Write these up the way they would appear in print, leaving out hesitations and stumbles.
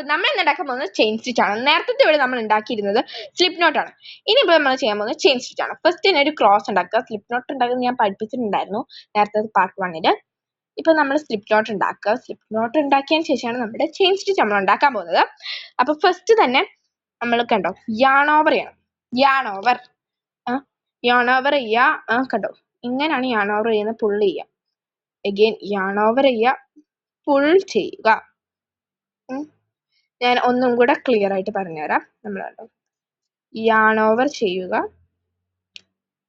അപ്പൊ നമ്മൾ ഇന്ന് ഉണ്ടാക്കാൻ പോകുന്നത് ചെയിൻ സ്റ്റിച്ച് ആണ്. നേരത്തെ ഇവിടെ നമ്മൾ ഉണ്ടാക്കിയിരുന്നത് സ്ലിപ്പ് നോട്ട് ആണ്. ഇനിയിപ്പോൾ നമ്മൾ ചെയ്യാൻ പോകുന്നത് ചെയിൻ സ്റ്റിച്ച് ആണ്. ഫസ്റ്റ് തന്നെ ഒരു ക്രോസ് ഉണ്ടാക്കുക. സ്ലിപ്പ് നോട്ട് ഉണ്ടാക്കുന്നത് ഞാൻ പഠിപ്പിച്ചിട്ടുണ്ടായിരുന്നു നേരത്തെ പാർട്ട് 1. ഇപ്പൊ നമ്മൾ സ്ലിപ്പ് നോട്ട് ഉണ്ടാക്കുക. സ്ലിപ്പ് നോട്ട് ഉണ്ടാക്കിയതിന് ശേഷമാണ് നമ്മുടെ ചെയിൻ സ്റ്റിച്ച് നമ്മൾ ഉണ്ടാക്കാൻ പോകുന്നത്. അപ്പൊ ഫസ്റ്റ് തന്നെ നമ്മൾ കണ്ടോ യാൺ ഓവർ ചെയ്യണം. യാൺ ഓവർ ചെയ്യുക. കണ്ടോ ഇങ്ങനെയാണ് യാൺ ഓവർ ചെയ്യുന്നത്. പുള്ള് ചെയ്യുക. അഗെയിൻ യാൺ ഓവർ ചെയ്യുക, പുൾ ചെയ്യുക. ഞാൻ ഒന്നും കൂടെ ക്ലിയർ ആയിട്ട് പറഞ്ഞുതരാം. നമ്മൾ കണ്ടോ യാൺ ഓവർ ചെയ്യുക,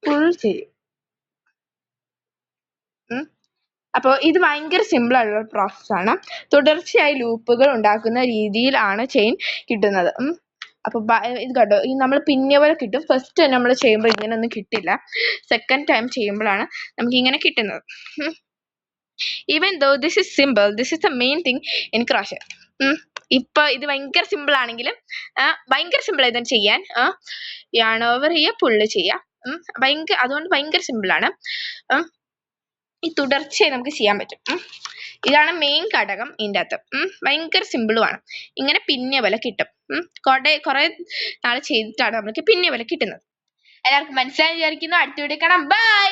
പുൾ ചെയ്യുക. അപ്പോൾ ഇത് ഭയങ്കര സിമ്പിൾ ആയിട്ടുള്ള പ്രോസസ് ആണ്. തുടർച്ചയായി ലൂപ്പുകൾ ഉണ്ടാക്കുന്ന രീതിയിലാണ് ചെയിൻ കിട്ടുന്നത്. അപ്പൊ ഇത് കണ്ടോ ഈ നമ്മൾ പിന്നിയ പോലെ കിട്ടും. ഫസ്റ്റ് തന്നെ നമ്മൾ ചെയ്യുമ്പോൾ ഇങ്ങനെ ഒന്നും കിട്ടില്ല. സെക്കൻഡ് ടൈം ചെയ്യുമ്പോഴാണ് നമുക്ക് ഇങ്ങനെ കിട്ടുന്നത്. Even though this is simple, this is the main thing in crochet. ഇപ്പൊ ഇത് ഭയങ്കര സിമ്പിൾ ആണെങ്കിലും ഭയങ്കര സിമ്പിൾ ആയി ചെയ്യാൻ. യാൺ ഓവർ ചെയ്യുക, പുള്ള് ചെയ്യുക. അതുകൊണ്ട് ഭയങ്കര സിമ്പിൾ ആണ്. ഈ തുടർച്ചയായി നമുക്ക് ചെയ്യാൻ പറ്റും. ഇതാണ് മെയിൻ ഘടകം ഇതിൻ്റെ അകത്ത്. ഭയങ്കര സിമ്പിളുമാണ്. ഇങ്ങനെ പിന്നിയ പോലെ കിട്ടും. കുറെ നാൾ ചെയ്തിട്ടാണ് നമുക്ക് പിന്നിയ പോലെ കിട്ടുന്നത്. എല്ലാവർക്കും മനസ്സിലായി വിചാരിക്കുന്നു. അടുത്ത വീഡിയോ കാണാം. ബൈ.